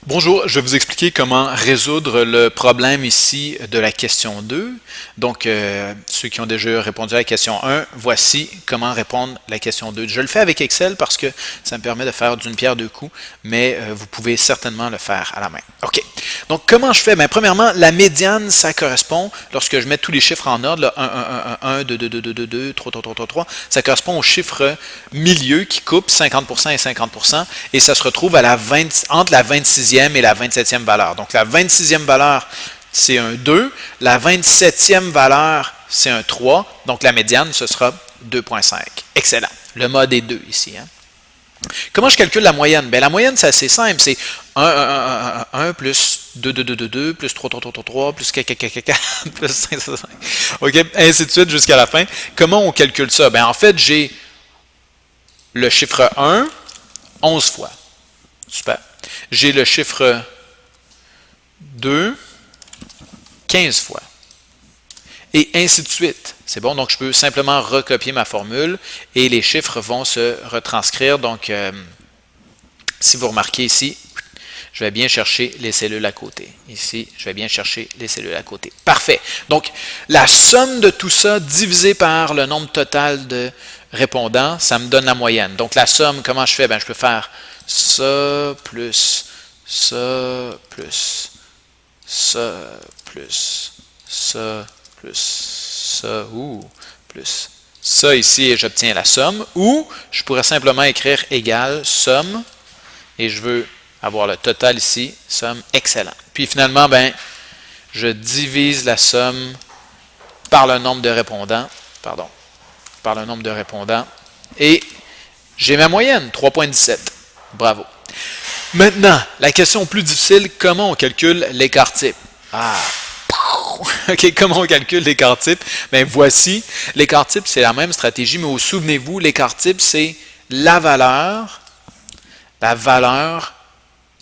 Bonjour, je vais vous expliquer comment résoudre le problème ici de la question 2. Donc, ceux qui ont déjà répondu à la question 1, voici comment répondre à la question 2. Je le fais avec Excel parce que ça me permet de faire d'une pierre deux coups, mais vous pouvez certainement le faire à la main. OK. Donc, comment je fais? Bien, premièrement, la médiane, ça correspond, lorsque je mets tous les chiffres en ordre, là, 1, 1, 1, 1, 2, 2, 2, 2, 2, 2, 3, 3, 3, 3, 3, ça correspond au chiffre milieu qui coupe 50% et 50%, et ça se retrouve à entre la 26e et la 27e valeur. Donc, la 26e valeur, c'est un 2. La 27e valeur, c'est un 3. Donc, la médiane, ce sera 2,5. Excellent. Le mode est 2 ici. Hein? Comment je calcule la moyenne? Bien, la moyenne, c'est assez simple. C'est 1, 1, 1, 1, 1, plus 2, 2, 2, 2, 2, plus 3, 3, 3, 3, 3, plus 4, 4, 4, 4, plus 5, 5, 5. OK, ainsi de suite jusqu'à la fin. Comment on calcule ça? Bien, en fait, j'ai le chiffre 1, 11 fois. Super. J'ai le chiffre 2, 15 fois. Et ainsi de suite. C'est bon, donc je peux simplement recopier ma formule et les chiffres vont se retranscrire. Donc, si vous remarquez ici, je vais bien chercher les cellules à côté. Ici, je vais bien chercher les cellules à côté. Parfait. Donc, la somme de tout ça divisé par le nombre total de répondants, ça me donne la moyenne. Donc, la somme, comment je fais? Bien, je peux faire ça plus ça plus ça plus ça plus ça plus ça ici et j'obtiens la somme. Ou je pourrais simplement écrire égal somme et je veux avoir le total ici, somme, excellent. Puis finalement, ben, je divise la somme par le nombre de répondants, par le nombre de répondants et j'ai ma moyenne, 3,17. Bravo. Maintenant, la question plus difficile, comment on calcule l'écart type? OK, comment on calcule l'écart type? Bien, voici, l'écart type, c'est la même stratégie, mais souvenez-vous, l'écart type, c'est la valeur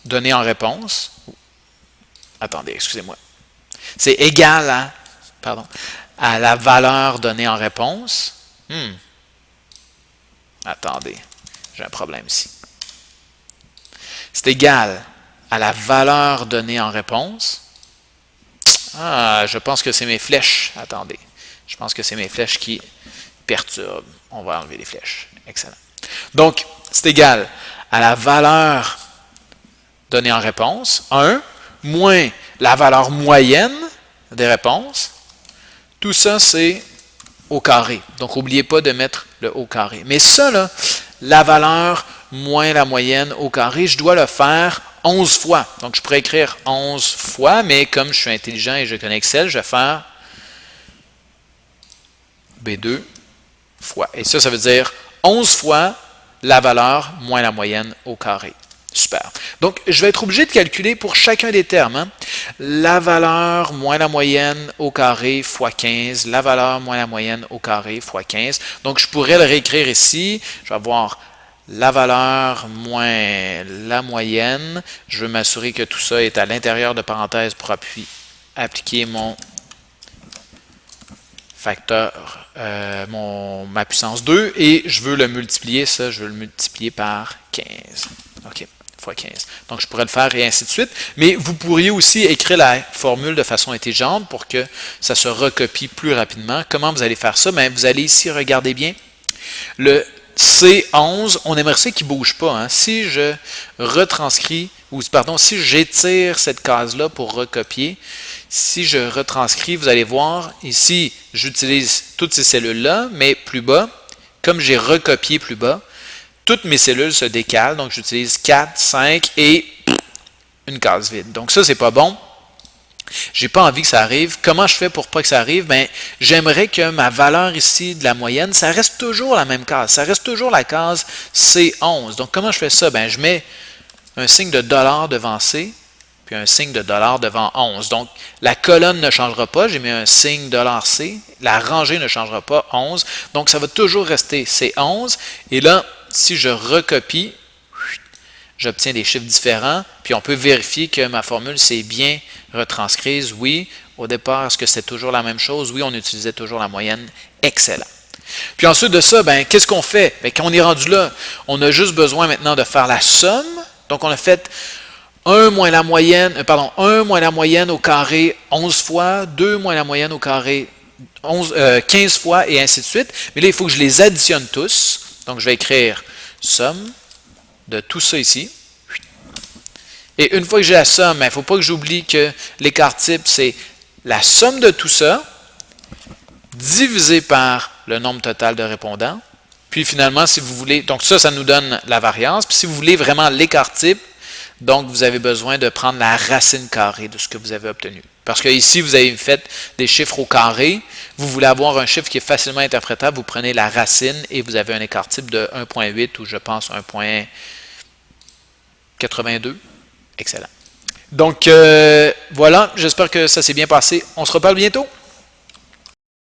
donnée en réponse. Attendez, excusez-moi. C'est égal à la valeur donnée en réponse. Attendez, j'ai un problème ici. C'est égal à la valeur donnée en réponse. Je pense que c'est mes flèches. Attendez. Je pense que c'est mes flèches qui perturbent. On va enlever les flèches. Excellent. Donc, c'est égal à la valeur donnée en réponse, 1, moins la valeur moyenne des réponses. Tout ça, c'est au carré. Donc, n'oubliez pas de mettre le au carré. Mais ça, là, la valeur moins la moyenne au carré, je dois le faire 11 fois. Donc, je pourrais écrire 11 fois, mais comme je suis intelligent et je connais Excel, je vais faire B2 fois. Et ça veut dire 11 fois la valeur moins la moyenne au carré. Super. Donc, je vais être obligé de calculer pour chacun des termes. Hein, la valeur moins la moyenne au carré fois 15, la valeur moins la moyenne au carré fois 15. Donc, je pourrais le réécrire ici. Je vais avoir la valeur moins la moyenne. Je veux m'assurer que tout ça est à l'intérieur de parenthèses pour appliquer mon facteur, ma puissance 2. Et je veux le multiplier, je veux le multiplier par 15. OK. Fois 15. Donc, je pourrais le faire et ainsi de suite. Mais vous pourriez aussi écrire la formule de façon intelligente pour que ça se recopie plus rapidement. Comment vous allez faire ça? Bien, vous allez ici, regardez bien. Le C11, on aimerait ça qu'il ne bouge pas. Hein? Si je retranscris, si j'étire cette case-là pour recopier, si je retranscris, vous allez voir, ici, j'utilise toutes ces cellules-là, mais plus bas, comme j'ai recopié plus bas, toutes mes cellules se décalent, donc j'utilise 4, 5 et une case vide. Donc ça, c'est pas bon. J'ai pas envie que ça arrive. Comment je fais pour pas que ça arrive? Bien, j'aimerais que ma valeur ici de la moyenne, ça reste toujours la même case. Ça reste toujours la case C11. Donc, comment je fais ça? Bien, je mets un signe de dollar devant C, puis un signe de dollar devant 11. Donc, la colonne ne changera pas. J'ai mis un signe $C. La rangée ne changera pas, 11. Donc, ça va toujours rester C11. Et là, si je recopie, j'obtiens des chiffres différents, puis on peut vérifier que ma formule s'est bien retranscrise. Oui, au départ, est-ce que c'est toujours la même chose? Oui, on utilisait toujours la moyenne. Excellent. Puis ensuite de ça, ben, qu'est-ce qu'on fait? Bien, quand on est rendu là, on a juste besoin maintenant de faire la somme. Donc, on a fait 1 moins la moyenne, 1 moins la moyenne au carré 11 fois, 2 moins la moyenne au carré 15 fois, et ainsi de suite. Mais là, il faut que je les additionne tous. Donc, je vais écrire somme de tout ça ici. Et une fois que j'ai la somme, il ne faut pas que j'oublie que l'écart type, c'est la somme de tout ça divisé par le nombre total de répondants. Puis finalement, si vous voulez, donc ça nous donne la variance. Puis si vous voulez vraiment l'écart type, donc vous avez besoin de prendre la racine carrée de ce que vous avez obtenu. Parce que ici, vous avez fait des chiffres au carré. Vous voulez avoir un chiffre qui est facilement interprétable, vous prenez la racine et vous avez un écart type de 1,8 ou je pense 1,82. Excellent. Donc voilà, j'espère que ça s'est bien passé. On se reparle bientôt.